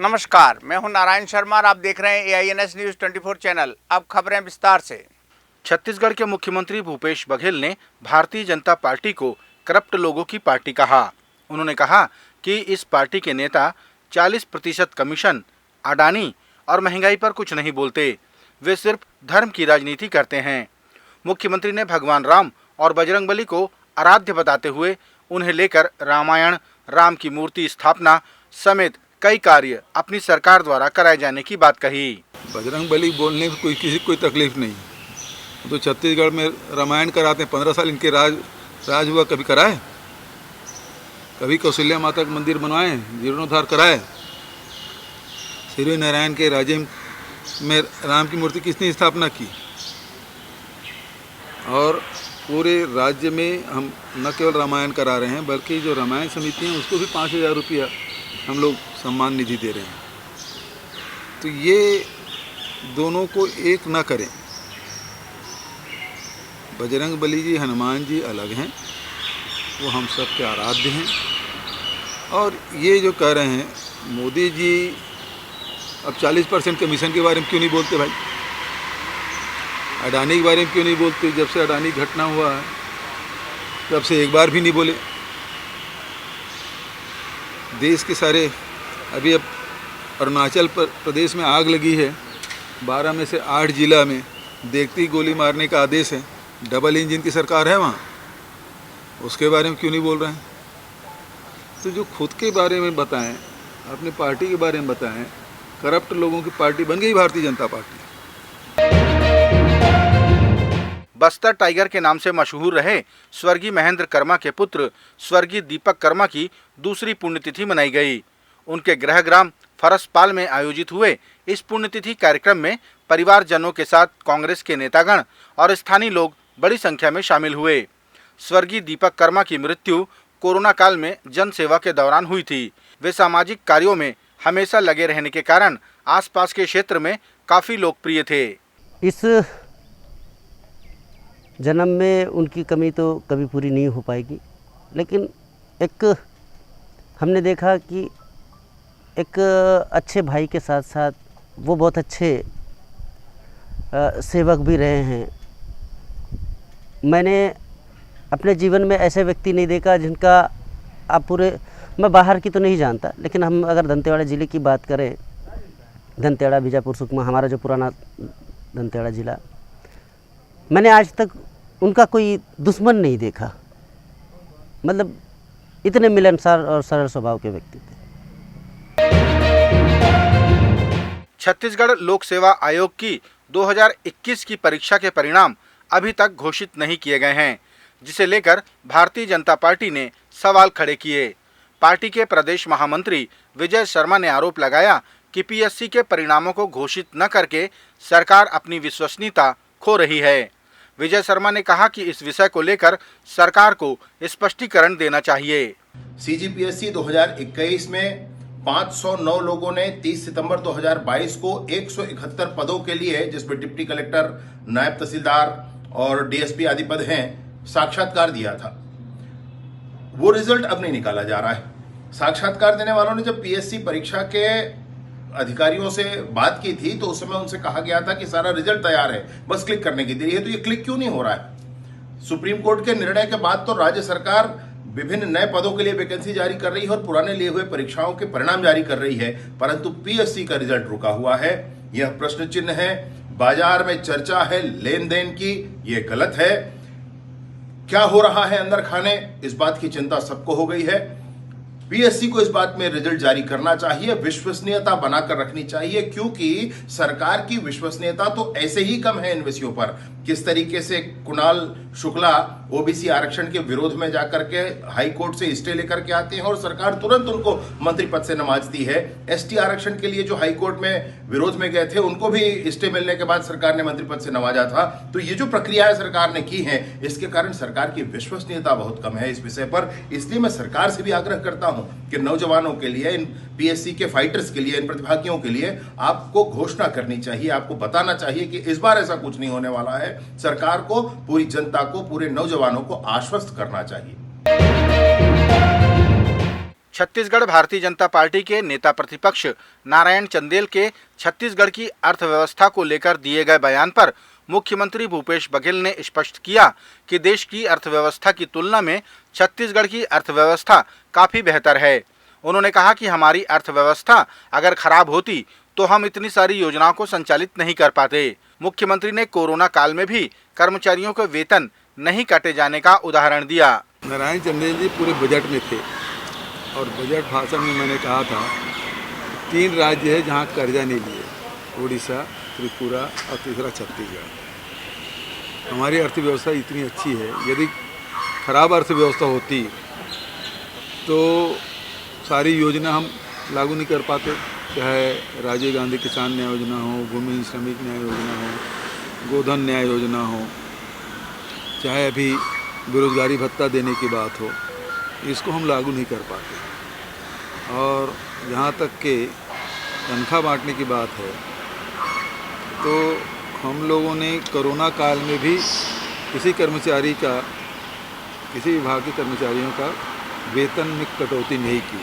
नमस्कार, मैं हूं नारायण शर्मा और आप देख रहे हैं AINS न्यूज़ 24 चैनल। अब खबरें विस्तार से। छत्तीसगढ़ के मुख्यमंत्री भूपेश बघेल ने भारतीय जनता पार्टी को करप्ट लोगों की पार्टी कहा। उन्होंने कहा कि इस पार्टी के नेता 40% कमीशन, अडानी और महंगाई पर कुछ नहीं बोलते, वे सिर्फ धर्म की राजनीति करते हैं। मुख्यमंत्री ने भगवान राम और बजरंगबली को आराध्य बताते हुए उन्हें लेकर रामायण, राम की मूर्ति स्थापना समेत कई कार्य अपनी सरकार द्वारा कराए जाने की बात कही। बजरंगबली बोलने में किसी को कोई तकलीफ नहीं। तो छत्तीसगढ़ में रामायण कराते हैं, 15 साल इनके राज हुआ, कभी कराए? कभी कौशल्या माता का मंदिर बनवाए, जीर्णोद्धार कराए? श्री नारायण के राज्य में राम की मूर्ति किसने स्थापना की? और पूरे राज्य में हम न केवल रामायण करा रहे हैं, बल्कि जो रामायण समिति है उसको भी 5000 रुपया हम लोग सम्मान निधि दे रहे हैं। तो ये दोनों को एक ना करें। बजरंगबली जी, हनुमान जी अलग हैं, वो हम सब के आराध्य हैं। और ये जो कह रहे हैं मोदी जी अब 40% कमीशन के बारे में क्यों नहीं बोलते भाई? अडानी के बारे में क्यों नहीं बोलते? जब से अडानी घटना हुआ है तब से एक बार भी नहीं बोले। देश के सारे अभी अब अरुणाचल प्रदेश में आग लगी है, 12 में से 8 जिला में देखते ही गोली मारने का आदेश है। डबल इंजन की सरकार है वहाँ, उसके बारे में क्यों नहीं बोल रहे हैं? तो जो खुद के बारे में बताएं, अपनी पार्टी के बारे में बताएं। करप्ट लोगों की पार्टी बन गई भारतीय जनता पार्टी। बस्तर टाइगर के नाम से मशहूर रहे स्वर्गीय महेंद्र कर्मा के पुत्र स्वर्गीय दीपक कर्मा की दूसरी पुण्यतिथि मनाई गई। उनके गृह ग्राम फरसपाल में आयोजित हुए इस पुण्यतिथि कार्यक्रम में परिवारजनों के साथ कांग्रेस के नेतागण और स्थानीय लोग बड़ी संख्या में शामिल हुए। स्वर्गीय दीपक कर्मा की मृत्यु कोरोना काल में जन सेवा के दौरान हुई थी। वे सामाजिक कार्यों में हमेशा लगे रहने के कारण आसपास के क्षेत्र में काफी लोकप्रिय थे। इस जन्म में उनकी कमी तो कभी पूरी नहीं हो पाएगी, लेकिन एक हमने देखा कि एक अच्छे भाई के साथ साथ वो बहुत अच्छे सेवक भी रहे हैं। मैंने अपने जीवन में ऐसे व्यक्ति नहीं देखा जिनका आप पूरे, मैं बाहर की तो नहीं जानता, लेकिन हम अगर दंतेवाड़ा ज़िले की बात करें, दंतेवाड़ा, बीजापुर, सुकमा, हमारा जो पुराना दंतेवाड़ा ज़िला, मैंने आज तक उनका कोई दुश्मन नहीं देखा। मतलब इतने मिलनसार और सरल स्वभाव के व्यक्ति थे। छत्तीसगढ़ लोक सेवा आयोग की 2021 की परीक्षा के परिणाम अभी तक घोषित नहीं किए गए हैं, जिसे लेकर भारतीय जनता पार्टी ने सवाल खड़े किए। पार्टी के प्रदेश महामंत्री विजय शर्मा ने आरोप लगाया कि PSC के परिणामों को घोषित न करके सरकार अपनी विश्वसनीयता खो रही है। विजय शर्मा ने कहा कि इस विषय को लेकर सरकार को स्पष्टीकरण देना चाहिए। CGPSC 2021 में 509 लोगों ने 30 सितंबर 2022 को 171 पदों के लिए, जिसमें डिप्टी कलेक्टर, नायब तहसीलदार और DSP आदि पद हैं, साक्षात्कार दिया था। वो रिजल्ट अब नहीं निकाला जा रहा है। साक्षात्कार देने वालों ने जब PSC परीक्षा के अधिकारियों से बात की थी तो उस समय उनसे कहा गया था कि सारा रिजल्ट तैयार है, बस क्लिक करने की देरी है। तो ये क्लिक क्यों नहीं हो रहा है? सुप्रीम कोर्ट के निर्णय के बाद तो राज्य सरकार विभिन्न नए पदों के लिए वैकेंसी जारी कर रही है और पुराने लिए हुए परीक्षाओं के परिणाम जारी कर रही है, परंतु PSC का रिजल्ट रुका हुआ है। यह प्रश्न चिन्ह है। बाजार में चर्चा है लेन देन की, यह गलत है। क्या हो रहा है अंदर खाने, इस बात की चिंता सबको हो गई है। PSC को इस बात में रिजल्ट जारी करना चाहिए, विश्वसनीयता बनाकर रखनी चाहिए, क्योंकि सरकार की विश्वसनीयता तो ऐसे ही कम है इन विषयों पर। किस तरीके से कुणाल शुक्ला OBC आरक्षण के विरोध में जाकर के हाई कोर्ट से स्टे लेकर के आते हैं और सरकार तुरंत उनको मंत्री पद से नवाजती है। ST आरक्षण के लिए जो हाई कोर्ट में विरोध में गए थे, उनको भी स्टे मिलने के बाद सरकार ने मंत्री पद से नवाजा था। तो ये जो प्रक्रियाएं सरकार ने की है, इसके कारण सरकार की विश्वसनीयता बहुत कम है इस विषय पर। इसलिए मैं सरकार से भी आग्रह करता हूं कि नौजवानों के लिए, इन PSC के फाइटर्स के लिए, इन प्रतिभागियों के लिए आपको घोषणा करनी चाहिए, आपको बताना चाहिए कि इस बार ऐसा कुछ नहीं होने वाला है। सरकार को, पूरी जनता को, पूरे नौजवानों को आश्वस्त करना चाहिए। छत्तीसगढ़ भारतीय जनता पार्टी के नेता प्रतिपक्ष नारायण चंदेल के छत्तीसगढ़ की अर्थव्यवस्था को लेकर दिए गए बयान पर मुख्यमंत्री भूपेश बघेल ने स्पष्ट किया कि देश की अर्थव्यवस्था की तुलना में छत्तीसगढ़ की अर्थव्यवस्था काफी बेहतर है। उन्होंने कहा कि हमारी अर्थव्यवस्था अगर खराब होती तो हम इतनी सारी योजनाओं को संचालित नहीं कर पाते। मुख्यमंत्री ने कोरोना काल में भी कर्मचारियों के वेतन नहीं काटे जाने का उदाहरण दिया। नारायण चंदेल जी पूरे बजट में थे और बजट भाषण में मैंने कहा था 3 राज्य है जहाँ कर्जा नहीं लिए, उड़ीसा, त्रिपुरा और तीसरा छत्तीसगढ़। हमारी अर्थव्यवस्था इतनी अच्छी है, यदि खराब अर्थव्यवस्था होती तो सारी योजना हम लागू नहीं कर पाते, चाहे राजीव गांधी किसान न्याय योजना हो, भूमिहीन श्रमिक न्याय योजना हो, गोधन न्याय योजना हो, चाहे अभी बेरोजगारी भत्ता देने की बात हो, इसको हम लागू नहीं कर पाते। और जहाँ तक के तनख्वाह बांटने की बात है तो हम लोगों ने कोरोना काल में भी किसी कर्मचारी का, किसी विभाग के कर्मचारियों का वेतन में कटौती नहीं की,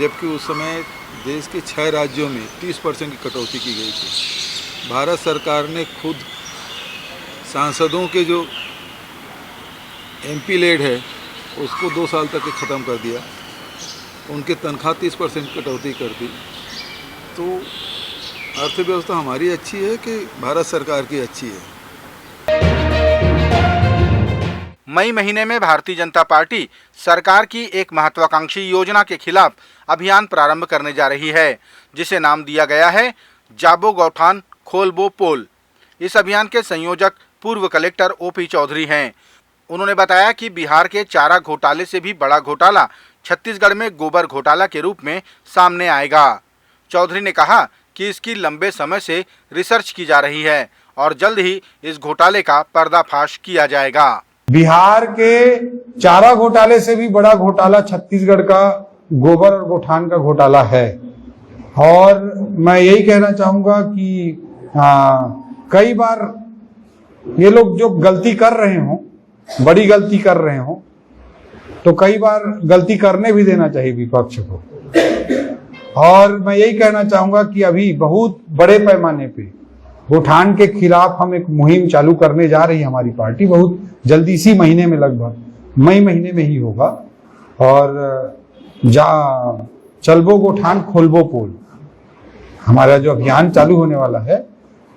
जबकि उस समय देश के 6 राज्यों में 30% की कटौती की गई थी। भारत सरकार ने खुद सांसदों के जो MP लेड है उसको 2 साल तक ख़त्म कर दिया, उनके तनख्वाह 30% कटौती कर दी। तो अर्थव्यवस्था हमारी अच्छी है कि भारत सरकार की अच्छी है। मई महीने में भारतीय जनता पार्टी सरकार की एक महत्वाकांक्षी योजना के खिलाफ अभियान प्रारंभ करने जा रही है, जिसे नाम दिया गया है जाबो गौठान खोलबो पोल। इस अभियान के संयोजक पूर्व कलेक्टर OP चौधरी हैं। उन्होंने बताया कि बिहार के चारा घोटाले से भी बड़ा घोटाला छत्तीसगढ़ में गोबर घोटाला के रूप में सामने आएगा। चौधरी ने कहा कि इसकी लंबे समय से रिसर्च की जा रही है और जल्द ही इस घोटाले का पर्दाफाश किया जाएगा। बिहार के चारा घोटाले से भी बड़ा घोटाला छत्तीसगढ़ का गोबर और गोठान का घोटाला है। और मैं यही कहना चाहूंगा कि कई बार ये लोग जो गलती कर रहे हों, बड़ी गलती कर रहे हों, तो कई बार गलती करने भी देना चाहिए विपक्ष को। और मैं यही कहना चाहूंगा कि अभी बहुत बड़े पैमाने पे गोठान के खिलाफ हम एक मुहिम चालू करने जा रही है हमारी पार्टी, बहुत जल्दी इसी महीने में, लगभग मई महीने में ही होगा। और चलबो गोठान खोलबो पोल हमारा जो अभियान चालू होने वाला है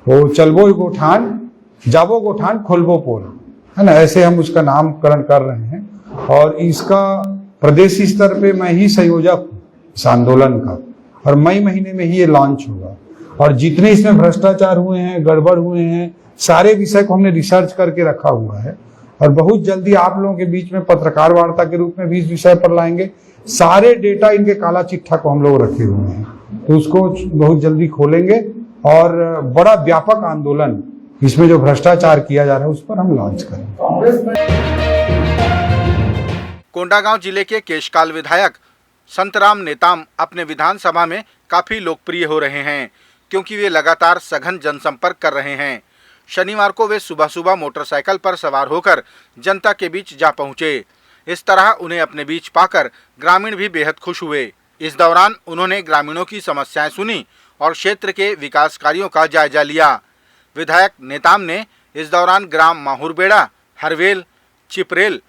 वो चलबो गोठान जाबो गोठान खोलबो पोल है ना, ऐसे हम उसका नामकरण कर रहे हैं। और इसका प्रदेश स्तर पे मैं ही संयोजक हूँ इस आंदोलन का, और मई महीने में ही ये लॉन्च होगा। और जितने इसमें भ्रष्टाचार हुए हैं, गड़बड़ हुए हैं, सारे विषय को हमने रिसर्च करके रखा हुआ है और बहुत जल्दी आप लोगों के बीच में पत्रकार वार्ता के रूप में भी इस विषय पर लाएंगे। सारे डेटा इनके काला चिट्ठा को हम लोग रखे हुए हैं, तो उसको बहुत जल्दी खोलेंगे और बड़ा व्यापक आंदोलन इसमें जो भ्रष्टाचार किया जा रहा है उस पर हम लॉन्च करेंगे। कोंडागांव जिले के केशकाल विधायक संतराम नेताम अपने विधानसभा में काफी लोकप्रिय हो रहे हैं, क्योंकि वे लगातार सघन जनसंपर्क कर रहे हैं। शनिवार को वे सुबह सुबह मोटरसाइकिल पर सवार होकर जनता के बीच जा पहुंचे। इस तरह उन्हें अपने बीच पाकर ग्रामीण भी बेहद खुश हुए। इस दौरान उन्होंने ग्रामीणों की समस्याएं सुनी और क्षेत्र के विकास कार्यों का जायजा लिया। विधायक नेताम ने इस दौरान ग्राम माहुरबेड़ा, हरवेल, चिपरेल,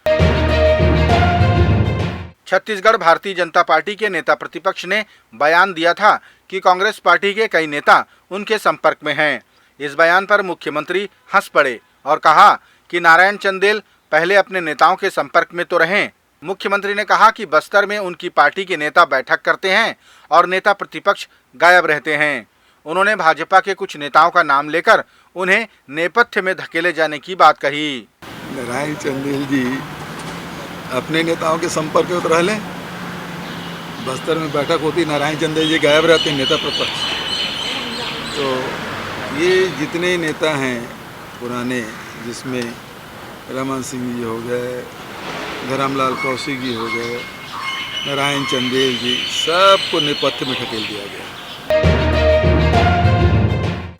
छत्तीसगढ़ भारतीय जनता पार्टी के नेता प्रतिपक्ष ने बयान दिया था कि कांग्रेस पार्टी के कई नेता उनके संपर्क में हैं। इस बयान पर मुख्यमंत्री हंस पड़े और कहा कि नारायण चंदेल पहले अपने नेताओं के संपर्क में तो रहें। मुख्यमंत्री ने कहा कि बस्तर में उनकी पार्टी के नेता बैठक करते हैं और नेता प्रतिपक्ष गायब रहते हैं। उन्होंने भाजपा के कुछ नेताओं का नाम लेकर उन्हें नेपथ्य में धकेले जाने की बात कही। नारायण चंदेल जी अपने नेताओं के संपर्क में तो रह लें, बस्तर में बैठक होती, नारायण चंदेल जी गायब रहते हैं, नेता प्रतिपक्ष। तो ये जितने नेता हैं पुराने, जिसमें रमन सिंह जी हो गए, धरमलाल कौशिक जी हो गए, नारायण चंदेल जी, सबको नेपथ्य में धकेल दिया गया।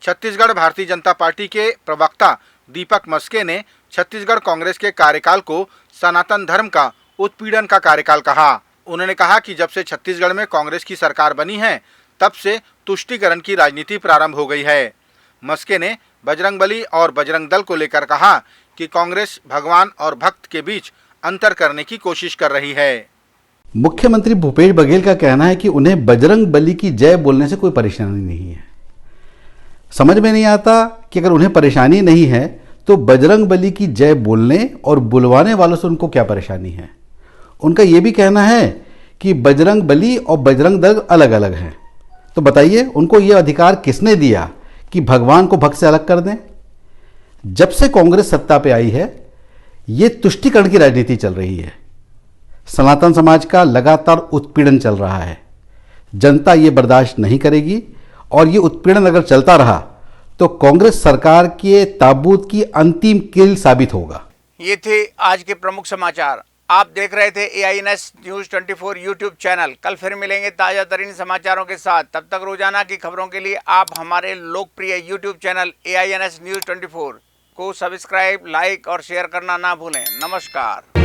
छत्तीसगढ़ भारतीय जनता पार्टी के प्रवक्ता दीपक मस्के ने छत्तीसगढ़ कांग्रेस के कार्यकाल को सनातन धर्म का उत्पीड़न का कार्यकाल कहा। उन्होंने कहा कि जब से छत्तीसगढ़ में कांग्रेस की सरकार बनी है तब से तुष्टीकरण की राजनीति प्रारंभ हो गई है। मस्के ने बजरंगबली और बजरंग दल को लेकर कहा कि कांग्रेस भगवान और भक्त के बीच अंतर करने की कोशिश कर रही है। मुख्यमंत्री भूपेश बघेल का कहना है कि उन्हें बजरंग बली की जय बोलने से कोई परेशानी नहीं है। समझ में नहीं आता कि अगर उन्हें परेशानी नहीं है तो बजरंग बली की जय बोलने और बुलवाने वालों से उनको क्या परेशानी है। उनका यह भी कहना है कि बजरंग बली और बजरंग दल अलग अलग हैं। तो बताइए उनको यह अधिकार किसने दिया कि भगवान को भक्त से अलग कर दें। जब से कांग्रेस सत्ता पे आई है ये तुष्टीकरण की राजनीति चल रही है। सनातन समाज का लगातार उत्पीड़न चल रहा है। जनता ये बर्दाश्त नहीं करेगी और ये उत्पीड़न अगर चलता रहा तो कांग्रेस सरकार के ताबूत की अंतिम कील साबित होगा। ये थे आज के प्रमुख समाचार। आप देख रहे थे AINS न्यूज़ 24 यूट्यूब चैनल। कल फिर मिलेंगे ताज़ा तरीन समाचारों के साथ। तब तक रोजाना की खबरों के लिए आप हमारे लोकप्रिय यूट्यूब चैनल AINS न्यूज़ 24 को सब्सक्राइब, लाइक और शेयर करना ना भूलें। नमस्कार।